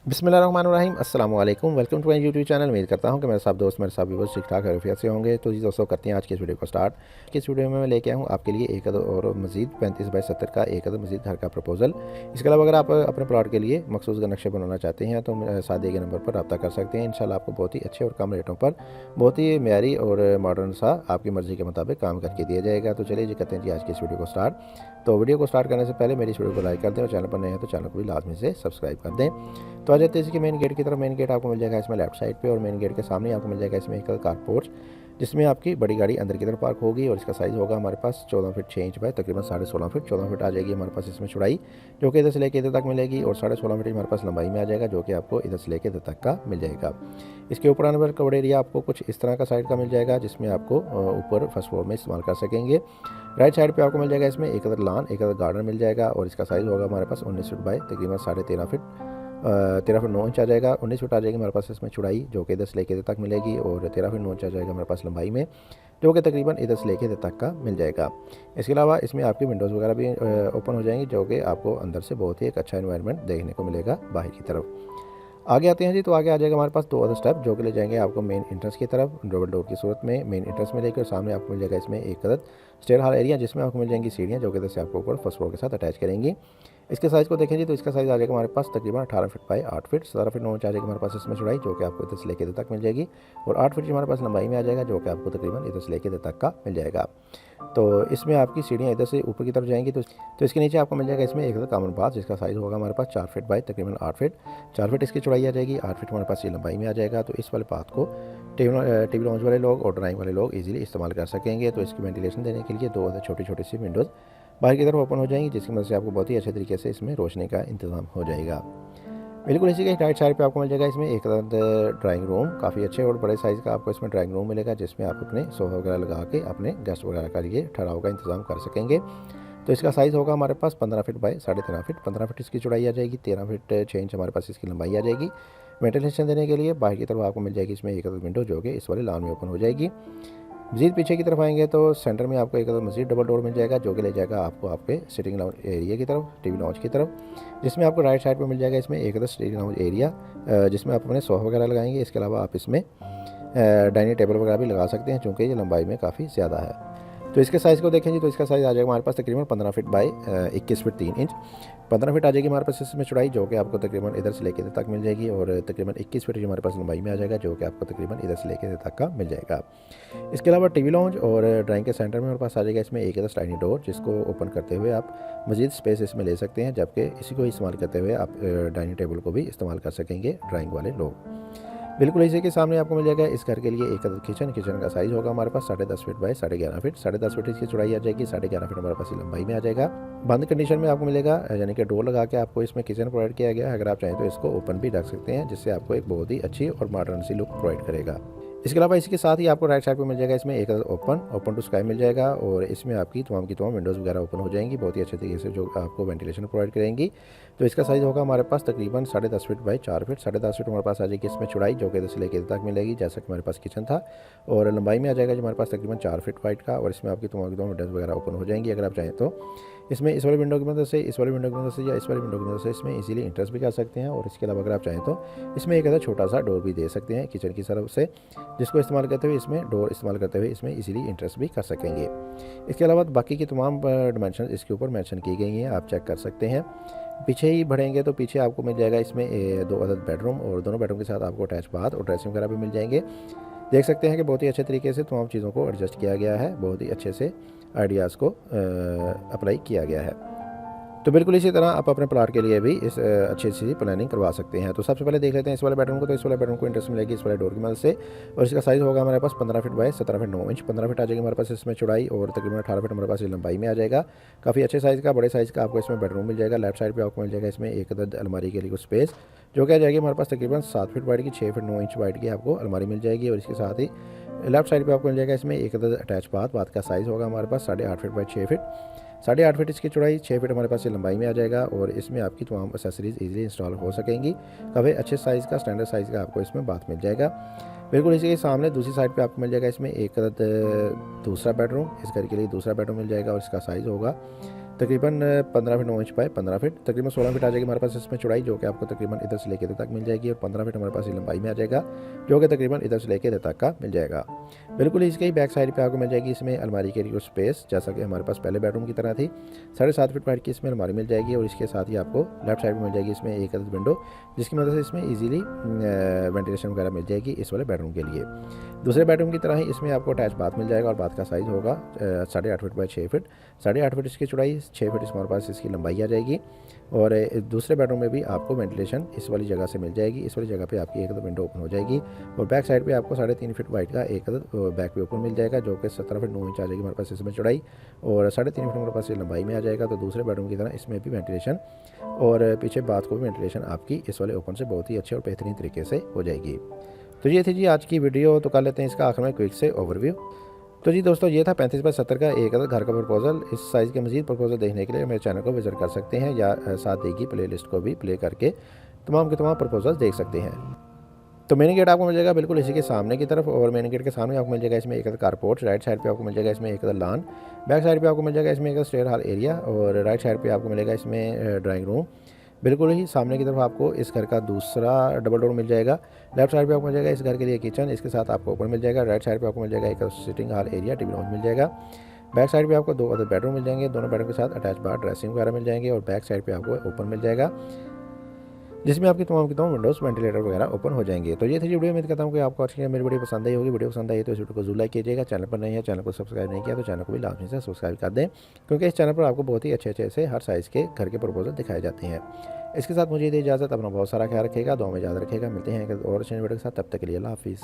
बिस्मिल्लाहिर्रहमानिर्रहीम अस्सलाम वालेकुम। Welcome to my YouTube channel. उम्मीद करता हूं कि मेरे सब दोस्त मेरे सब व्यूअर्स ठीक ठाक खैरियत से होंगे। तो जी दोस्तों, करते हैं आज की इस वीडियो को स्टार्ट। इस वीडियो में मैं लेके आया हूं आपके लिए एक अदद और मजीद 35 बाई 70 का एक अदद मजीद घर का प्रपोजल। इसके अलावा अगर आप अपने प्लॉट के लिए मखसूस का नक्शे बनाना चाहते हैं तो साथ दिए गए नंबर पर रब्ता कर सकते हैं। इंशाल्लाह आपको बहुत ही अच्छे और कम रेटों पर बहुत ही म्यारी और मॉडर्न सा आपकी मर्ज़ी के मुताबिक काम करके दिया जाएगा। तो चलिए जी, करते हैं जी आज की इस वीडियो को स्टार्ट। तो वीडियो को स्टार्ट करने से पहले मेरी इस वीडियो को लाइक कर दें और चैनल पर नए हैं तो चैनल को भी लाजमी से सब्सक्राइब कर दें। तो आ जाते हैं इसके मेन गेट की तरफ। मेन गेट आपको मिल जाएगा इसमें लेफ्ट साइड पे, और मेन गेट के सामने आपको मिल जाएगा इसमें एक कार पोर्च, जिसमें आपकी बड़ी गाड़ी अंदर की तरफ पार्क होगी। और इसका साइज़ होगा हमारे पास 14 फीट 6 इंच बाय तकरीबन 16.5 फीट। 14 फीट आ जाएगी हमारे पास इसमें चौड़ाई, जो कि इधर से लेकर इधर तक मिलेगी, और 16.5 फीट हमारे पास लंबाई में आ जाएगा, जो कि आपको इधर से लेकर इधर तक का मिल जाएगा। इसके ऊपर आने पर कवर एरिया आपको कुछ इस तरह का साइड का मिल जाएगा, जिसमें आपको ऊपर फर्स्ट फ्लोर में इस्तेमाल कर सकेंगे। राइट साइड पे आपको मिल जाएगा इसमें एक अदर लॉन, एक अदर गार्डन मिल जाएगा, और इसका साइज़ होगा हमारे पास 19 फीट बाय तकरीबन 13.5 फीट। 13 फीट 9 इंच आ जाएगा। 19 फीट आ जाएगी हमारे पास इसमें चौड़ाई, जो कि इधर से लेकर इधर तक मिलेगी, और 13 फीट 9 इंच आ जाएगा हमारे पास लंबाई में, जो कि तकरीबन इधर से लेकर इधर तक का मिल जाएगा। इसके अलावा इसमें आपकी विंडोज़ वगैरह भी ओपन हो जाएंगी, जो कि आपको अंदर से बहुत ही एक अच्छा इन्वायरमेंट देखने को मिलेगा बाहर की तरफ। आगे आते हैं जी, तो आगे आ जाएगा हमारे पास दो अदर स्टेप, जो कि ले जाएंगे आपको मेन एंट्रेंस की तरफ। डबल डोर की सूरत में मेन एंट्रेंस में लेकर सामने आपको मिल जाएगा इसमें एक अदद स्टेयर हॉल एरिया, जिसमें आपको मिल जाएंगी सीढ़ियाँ, जो कि इधर से आपको ऊपर फर्स्ट फ्लोर के साथ अटैच करेंगी। इसके साइज़ को देखें जी, तो इसका साइज़ आ जाएगा हमारे पास तकरीबन 18 feet by 8 feet. 17 feet 9 inch आ जाएगी हमारे पास इसमें चौड़ाई, जो कि आपको इधर से लेकर इधर तक मिल जाएगी, और 8 फीट हमारे पास लंबाई में आ जाएगा, जो कि आपको तकरीबन इधर से लेकर इधर तक का मिल जाएगा। तो इसमें आपकी सीढ़ियाँ इधर से ऊपर की तरफ जाएंगी, तो इसके नीचे आपको मिल जाएगा इसमें एक कॉमन बाथ, जिसका साइज़ होगा हमारे पास 4 फीट बाई तकरीबन 8 फीट। 4 फीट इसकी चौड़ाई आ जाएगी, 8 फीट हमारे पास ये लंबाई में आ जाएगा। तो इस वाले पाथ को टीवी लॉन्च वाले लोग और ड्राइंग वाले लोग इजीली इस्तेमाल कर सकेंगे। तो इसकी वेंटिलेशन देने के लिए दो छोटी छोटी सी विंडोज़ बाहर की तरफ ओपन हो जाएंगी, जिसकी मदद से आपको बहुत ही अच्छे तरीके से इसमें रोशनी का इंतजाम हो जाएगा। बिल्कुल इसी के राइट साइड पे आपको मिल जाएगा इसमें एक ड्राइंग रूम, काफ़ी अच्छे और बड़े साइज़ का आपको इसमें ड्राइंग रूम मिलेगा, जिसमें आप अपने सोफा वगैरह लगा के अपने गेस्ट वगैरह का लिए ठहराव का इंतजाम कर सकेंगे। तो इसका साइज़ होगा हमारे पास 15 फीट बाई 13.5 फीट। 15 फीट इसकी चौड़ाई आ जाएगी, 13 फीट 6 इंच हमारे पास इसकी लंबाई आ जाएगी। वेंटिलेशन देने के लिए बाहर की तरफ आपको मिल जाएगी इसमें एक विंडो, जो कि इस वाले लॉन में ओपन हो जाएगी। मज़ीद पीछे की तरफ आएंगे तो सेंटर में आपको एक मज़ीद डबल डोर मिल जाएगा, जो कि ले जाएगा आपको आपके सिटिंग लाउंज एरिया की तरफ, टीवी लाउंज की तरफ, जिसमें आपको राइट साइड पे मिल जाएगा इसमें एक सिटिंग लाउंज एरिया, जिसमें आप अपने सोफ़ा वगैरह लगाएंगे। इसके अलावा आप इसमें डाइनिंग टेबल वगैरह भी लगा सकते हैं, चूँकि ये लंबाई में काफ़ी ज़्यादा है। तो इसके साइज़ को देखें जी, तो इसका साइज़ आ जाएगा हमारे पास तकरीबन 15 feet by 21 feet 3 inch. 15 feet आ जाएगी हमारे पास इसमें चौड़ाई, जो कि आपको तकरीबन इधर से लेकर इधर तक मिल जाएगी, और तकरीबन 21 फीट हमारे पास लंबाई में आ जाएगा, जो कि आपको तकरीबन इधर से लेकर इधर तक का मिल जाएगा। इसके अलावा टीवी लॉन्ज और ड्राइंग के सेंटर में हमारे पास आ जाएगा इसमें एक इधर डाइनिंग डोर, जिसको ओपन करते हुए आप मज़ीद स्पेस इसमें ले सकते हैं, जबकि इसी को इस्तेमाल करते हुए आप डाइनिंग टेबल को भी इस्तेमाल कर सकेंगे ड्राइंग वाले लोग। बिल्कुल इसी के सामने आपको मिल जाएगा इस घर के लिए एक किचन का साइज़ होगा हमारे पास 10.5 फीट बाई 11.5 फीट। 10.5 फीट इसकी चौड़ाई आ जाएगी, 11.5 फीट हमारे पास ये लंबाई में आ जाएगा। बंद कंडीशन में आपको मिलेगा, यानी कि डोर लगा के आपको इसमें किचन प्रोवाइड किया गया है। अगर आप चाहें तो इसको ओपन भी रख सकते हैं, जिससे आपको एक बहुत ही अच्छी और मॉडर्न सी लुक प्रोवाइड करेगा। इसके अलावा इसके साथ ही आपको राइट साइड पे मिल जाएगा इसमें एक ओपन टू स्काई मिल जाएगा, और इसमें आपकी तमाम विंडोज़ वगैरह ओपन हो जाएंगी बहुत ही अच्छे तरीके से, जो आपको वेंटिलेशन प्रोवाइड करेंगी। तो इसका साइज़ होगा हमारे पास तकरीबन 10.5 फीट बाई 4 फीट। 10.5 फीट हमारे पास आ जाएगी इसमें चौड़ाई, जो कि इधर से लेकर इधर तक मिलेगी, जैसा कि हमारे पास किचन था, और लंबाई में आ जाएगा जो हमारे पास तकरीबन 4 फीट वाइट का, और इसमें आपकी तमाम विंडोज़ वगैरह ओपन हो जाएंगी। अगर आप चाहें तो इसमें इस वाली विंडो की मदद से, इस वाली विंडो की मदद से या इस वाली विंडो की मदद से इसमें इजीली इंटरेस्ट भी कर सकते हैं। और इसके अलावा अगर आप चाहें तो इसमें एक छोटा सा डोर भी दे सकते हैं किचन की तरफ से, जिसको इस्तेमाल करते हुए इसमें डोर इस्तेमाल करते हुए इसमें इजीली इंटरेस्ट भी कर सकेंगे। इसके अलावा बाकी की तमाम डायमेंशन इसके ऊपर मेंशन की गई हैं, आप चेक कर सकते हैं। पीछे ही बढ़ेंगे तो पीछे आपको मिल जाएगा इसमें दो अदद बेडरूम, और दोनों बेडरूम के साथ आपको अटैच बाथ और ड्रेसिंग वगैरह भी मिल जाएंगे। देख सकते हैं कि बहुत ही अच्छे तरीके से तमाम चीज़ों को एडजस्ट किया गया है, बहुत ही अच्छे से आइडियाज़ को अप्लाई किया गया है। तो बिल्कुल इसी तरह आप अपने प्लाट के लिए भी इस अच्छी सी प्लानिंग करवा सकते हैं। तो सबसे पहले देख लेते हैं इस वाले बेडरूम को। तो इस वाले बेडरूम को इंटरेस्ट मिलेगी इस वाले डोर की मदद से, और इसका साइज़ होगा हमारे पास 15 feet by 17 feet 9 inch. 15 feet आ जाएगी हमारे पास इसमें चौड़ाई, और तकरीबन 18 फीट हमारे पास ये लंबाई में आ जाएगा। काफ़ी अच्छे साइज़ का, बड़े साइज़ का आपको इसमें बेडरूम मिल जाएगा। लेफ्ट साइड पर आपको मिल जाएगा इसमें एक अदद अलमारी के लिए कुछ स्पेस, जो कि आ जाएगी हमारे पास तकरीबन 7 फीट वाइड की, 6 फीट 9 इंच वाइड की आपको अलमारी मिल जाएगी। और इसके साथ ही लेफ्ट साइड पे आपको मिल जाएगा इसमें एक अदद अटैच बाथ का साइज़ होगा हमारे पास 8.5 फीट बाई 6 फीट। 8.5 फीट इसकी चौड़ाई, 6 फीट हमारे पास ये लंबाई में आ जाएगा, और इसमें आपकी तमाम एक्सेसरीज इजीली इंस्टॉल हो सकेंगी। काफ़ी अच्छे साइज़ का, स्टैंडर्ड साइज़ का आपको इसमें बाथ मिल जाएगा। बिल्कुल इसी के सामने दूसरी साइड पे आपको मिल जाएगा इसमें एक दूसरा बेडरूम, इस घर के लिए दूसरा बेडरूम मिल जाएगा, और इसका साइज़ होगा तकरीबन 15 फीट 9 इंच बाय 15 फीट, तकरीबन 16 फीट आ जाएगी हमारे पास इसमें चौड़ाई, जो कि आपको तकरीबन इधर से लेकर इधर तक मिल जाएगी। और 15 फीट हमारे पास लंबाई में आ जाएगा, जो कि तकरीबन इधर से लेकर इधर तक का मिल जाएगा। बिल्कुल इसके ही बैक साइड पे आपको मिल जाएगी इसमें अलमारी के लिए स्पेस, जैसा कि हमारे पास पहले बेडरूम की तरह थी। 7.5 फीट वाइड की इसमें अलमारी मिल जाएगी। और इसके साथ ही आपको लेफ्ट साइड में मिल जाएगी इसमें एक अदद विंडो, जिसकी मदद से इसमें ईजिली वेंटिलेशन वगैरह मिल जाएगी इस वाले बेडरूम के लिए। दूसरे बेडरूम की तरह ही इसमें आपको अटैच बाथ मिल जाएगा। और बाथ का साइज़ होगा 8.5 फीट बाय 6 फीट, 8.5 फीट इसकी चौड़ाई, 6 फीट हमारे पास इसकी लंबाई आ जाएगी। और दूसरे बेडरूम में भी आपको वेंटिलेशन इस वाली जगह से मिल जाएगी। इस वाली जगह पे आपकी एक अदद विंडो ओपन हो जाएगी। और बैक साइड पे आपको 3.5 फीट वाइड का एक अदद बैक पे ओपन मिल जाएगा, जो कि 17 फीट 9 इंच आ जाएगी हमारे पास इसमें चौड़ाई। और 3.5 फीट हमारे पास ये लंबाई में आ जाएगा। तो दूसरे बेडरूम की तरह इसमें भी वेंटिलेशन और पीछे बाथ को भी वेंटिलेशन आपकी इस वाले ओपन से बहुत ही अच्छे और बेहतरीन तरीके से हो जाएगी। तो ये थी जी आज की वीडियो। तो कर लेते हैं इसका आखिर में क्विक से ओवरव्यू। तो जी दोस्तों, ये था 35 बाय 70 का एक अदद घर का प्रपोजल। इस साइज़ के मज़ीद प्रपोजल देखने के लिए मेरे चैनल को विजिट कर सकते हैं, या साथ देगी प्ले लिस्ट को भी प्ले करके तमाम के तमाम प्रपोजल देख सकते हैं। तो मेन गेट आपको मिल जाएगा बिल्कुल इसी के सामने की तरफ। और मेन गेट के सामने आपको मिल जाएगा इसमें एक अदद कारपोर्ट, राइट साइड पे आपको मिल जाएगा इसमें एक अदद लॉन, बैक साइड पे आपको मिल जाएगा इसमें एक स्टेयर हॉल एरिया। और राइट साइड पे आपको मिलेगा इसमें ड्राइंग रूम। बिल्कुल ही सामने की तरफ आपको इस घर का दूसरा डबल डोर मिल जाएगा। लेफ्ट साइड पे आपको मिल जाएगा इस घर के लिए किचन, इसके साथ आपको ओपन मिल जाएगा। राइट साइड पे आपको मिल जाएगा एक sitting hall area, TV lounge मिल जाएगा। बैक साइड पे आपको 2 अदर बेडरूम मिल जाएंगे, दोनों बेडरूम के साथ अटैच बाथ, ड्रेसिंग वगैरह मिल जाएंगे। और बैक साइड पे आपको ओपन मिल जाएगा, जिसमें आपकी तमाम की तमाम विंडोज़, वेंटिलेटर वगैरह ओपन हो जाएंगे। तो ये थी वीडियो। उम्मीद करता हूँ कि आपको अच्छी मेरी वीडियो पसंद आई होगी। वीडियो पसंद आई तो इस वीडियो को जरूर लाइक कीजिएगा। चैनल पर नहीं है, चैनल को सब्सक्राइब नहीं किया तो चैनल को भी लाजमी से सब्सक्राइब कर दें, क्योंकि इस चैनल पर आपको बहुत ही अच्छे से हर साइज़ के घर के प्रपोजल दिखाए जाते हैं। इसके साथ मुझे दे इजाज़त। अपना बहुत सारा ख्याल रखेगा, दुआ में याद रखेगा। मिलते हैं एक और अच्छी वीडियो के साथ, तब तक के लिए अल्लाह हाफिज़।